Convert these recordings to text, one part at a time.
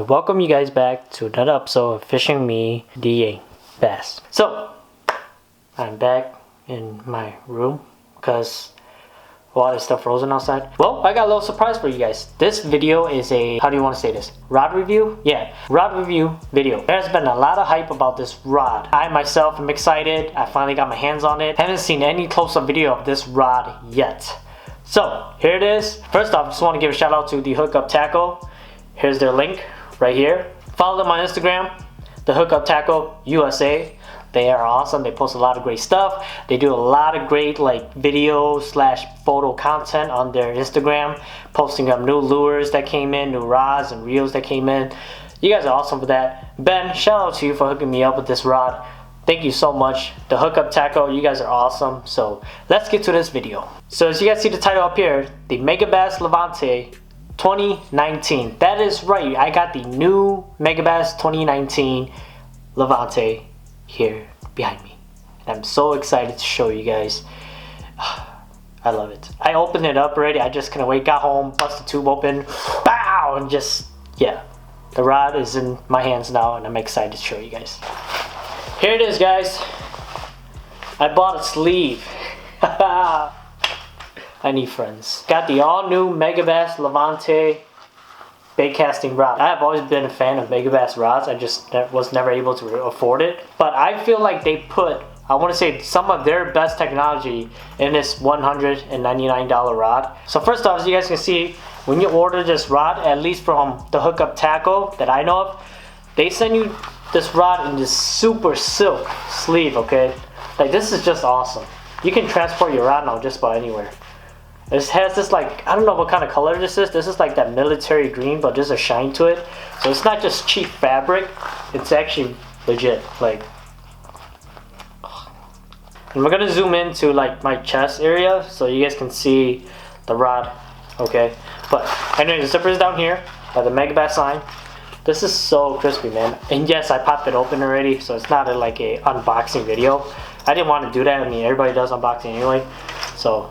welcome you guys back to another episode of Fishing Me, DYangBass. So, I'm back in my room because a lot of stuff frozen outside. Well, I got a little surprise for you guys. This video is a, how do you want to say this? Rod review? Yeah, rod review video. There's been a lot of hype about this rod. I myself am excited. I finally got my hands on it. Haven't seen any close-up video of this rod yet. So, here it is. First off, just want to give a shout out to the Hookup Tackle. Here's their link right here. Follow them on Instagram, the Hookup Tackle USA. They are awesome. They post a lot of great stuff. They do a lot of great like video / photo content on their Instagram, posting up new lures that came in, new rods and reels that came in. You guys are awesome for that. Ben, shout out to you for hooking me up with this rod. Thank you so much. The Hookup Tackle, you guys are awesome. So let's get to this video. So as you guys see the title up here, the Megabass Levante 2019. That is right. I got the new Megabass 2019 Levante here behind me. And I'm so excited to show you guys. I love it. I opened it up already. I just couldn't wait. Got home, bust the tube open. Bow! And just, yeah. The rod is in my hands now and I'm excited to show you guys. Here it is, guys. I bought a sleeve. I need friends. Got the all new Megabass Levante baitcasting rod. I have always been a fan of Megabass rods. I just was never able to afford it. But I feel like they put, I want to say, some of their best technology in this $199 rod. So first off, as you guys can see, when you order this rod, at least from the Hookup Tackle that I know of, they send you this rod in this super silk sleeve, okay? Like, this is just awesome. You can transport your rod now just about anywhere. This has this, like, I don't know what kind of color this is. This is like that military green, but there's a shine to it. So it's not just cheap fabric. It's actually legit. Like, and we're gonna zoom into like my chest area so you guys can see the rod, okay? But anyway, the zipper is down here by the Megabass sign. This is so crispy, man. And yes, I popped it open already, so it's not like a unboxing video. I didn't want to do that. I mean, everybody does unboxing anyway. So,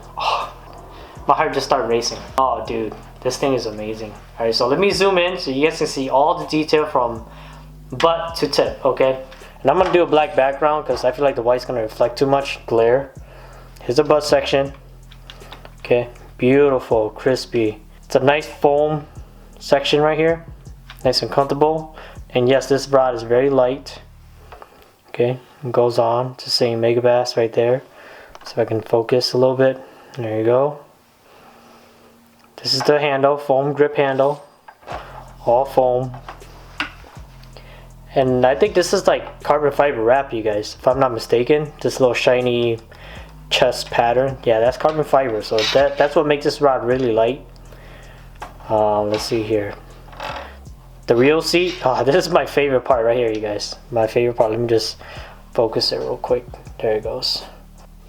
my heart just started racing. Oh, dude, this thing is amazing. All right, so let me zoom in so you guys can see all the detail from butt to tip, okay? And I'm gonna do a black background because I feel like the white's gonna reflect too much glare. Here's the butt section. Okay, beautiful, crispy. It's a nice foam section right here. Nice and comfortable. And yes, this rod is very light. Okay, it goes on to saying Megabass right there. So if I can focus a little bit. There you go. This is the handle, foam grip handle. All foam. And I think this is like carbon fiber wrap, you guys, if I'm not mistaken. This little shiny chest pattern. Yeah, that's carbon fiber. So that's what makes this rod really light. Let's see here. The reel seat, this is my favorite part right here, you guys. My favorite part. Let me just focus it real quick. There it goes.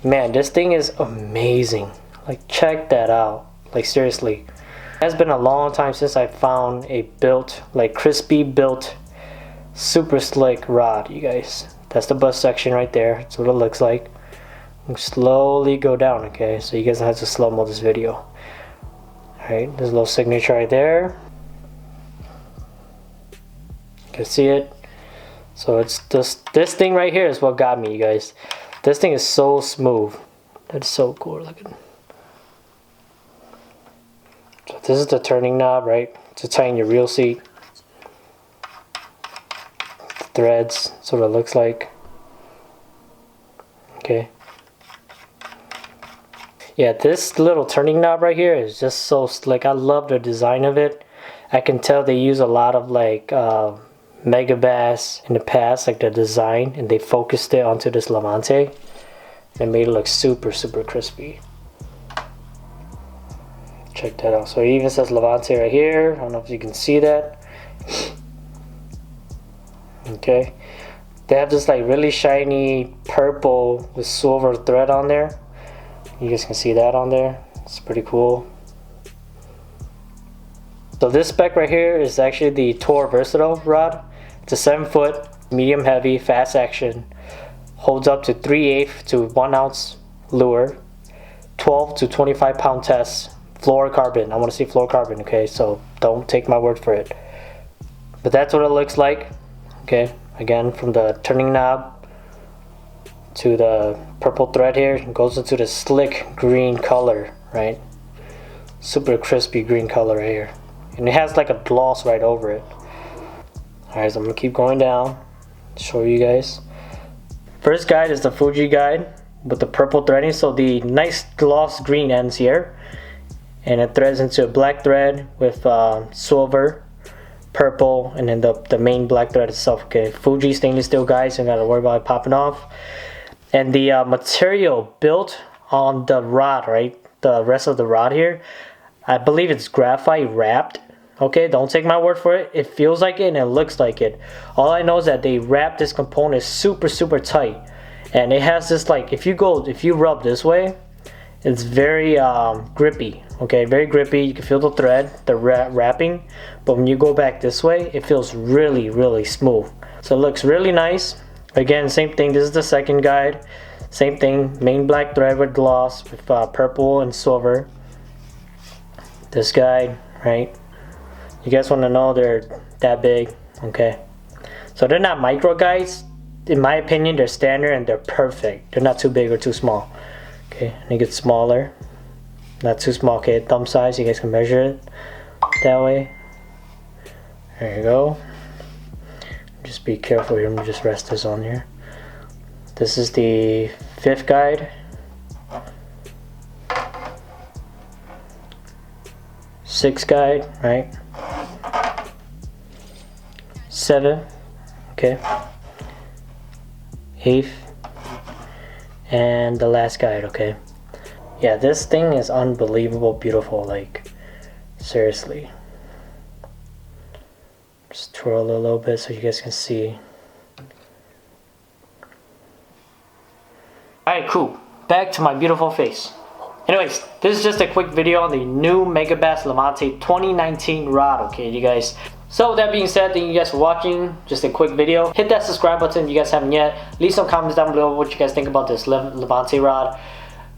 Man, this thing is amazing. Like, check that out. Like, seriously. It has been a long time since I found a built, like crispy built, super slick rod, you guys. That's the butt section right there. That's what it looks like. Slowly go down, okay? So you guys have to slow-mo this video. Alright, there's a little signature right there. You can see it. So it's this thing right here is what got me, you guys. This thing is so smooth. That's so cool looking. So this is the turning knob, right, to tighten your reel seat. The threads, that's what it looks like. Okay. Yeah, this little turning knob right here is just so slick. I love the design of it. I can tell they use a lot of like Megabass in the past, like the design, and they focused it onto this Levante and made it look super crispy. Check that out. So it even says Levante right here. I don't know if you can see that. Okay, they have this like really shiny purple with silver thread on there. You guys can see that on there. It's pretty cool. So this spec right here is actually the Tour Versatile rod. It's a 7-foot, medium heavy, fast action. Holds up to 3/8 to 1 ounce lure. 12 to 25 pound test. Fluorocarbon. I want to see fluorocarbon, okay? So don't take my word for it. But that's what it looks like. Okay, again, from the turning knob to the purple thread here, it goes into the slick green color, right? Super crispy green color right here. And it has like a gloss right over it. Alright, so I'm gonna keep going down, show you guys. First guide is the Fuji guide with the purple threading, so the nice gloss green ends here. And it threads into a black thread with silver, purple, and then the main black thread itself. Okay, Fuji stainless steel guys, so you don't gotta worry about it popping off. And the material built on the rod, right? The rest of the rod here, I believe it's graphite wrapped. Okay, don't take my word for it. It feels like it and it looks like it. All I know is that they wrap this component super tight, and it has this, like, if you rub this way, it's very grippy. Okay, very grippy. You can feel the thread, the wrapping, but when you go back this way, it feels really smooth. So it looks really nice. Again, same thing. This is the second guide. Same thing. Main black thread with gloss with purple and silver. This guide, right? You guys want to know they're that big, okay? So they're not micro guides. In my opinion, they're standard and they're perfect. They're not too big or too small. Okay, and it gets smaller. Not too small, okay? Thumb size, you guys can measure it that way. There you go. Just be careful here. Let me just rest this on here. This is the fifth guide. Sixth guide, right? 7, okay. 8th, and the last guide, okay. Yeah, this thing is unbelievable beautiful, like, seriously. Just twirl it a little bit so you guys can see. Alright, cool. Back to my beautiful face. Anyways, this is just a quick video on the new Megabass Levante 2019 rod, okay, you guys. So with that being said, thank you guys for watching. Just a quick video. Hit that subscribe button if you guys haven't yet. Leave some comments down below what you guys think about this Levante rod.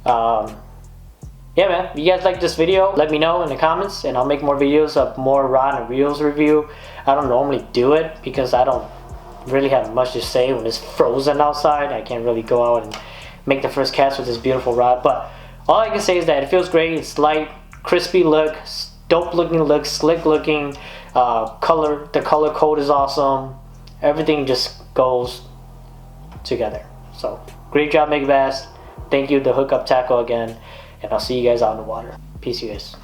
Yeah, man, if you guys like this video, let me know in the comments, and I'll make more videos of more rod and reels review. I don't normally do it because I don't really have much to say when it's frozen outside. I can't really go out and make the first cast with this beautiful rod, but all I can say is that it feels great. It's light, crispy look, dope looking look, slick looking. The color code is awesome. Everything just goes together. So great job, Megabass. Thank you, the hookup tackle again, and I'll see you guys out in the water. Peace, you guys.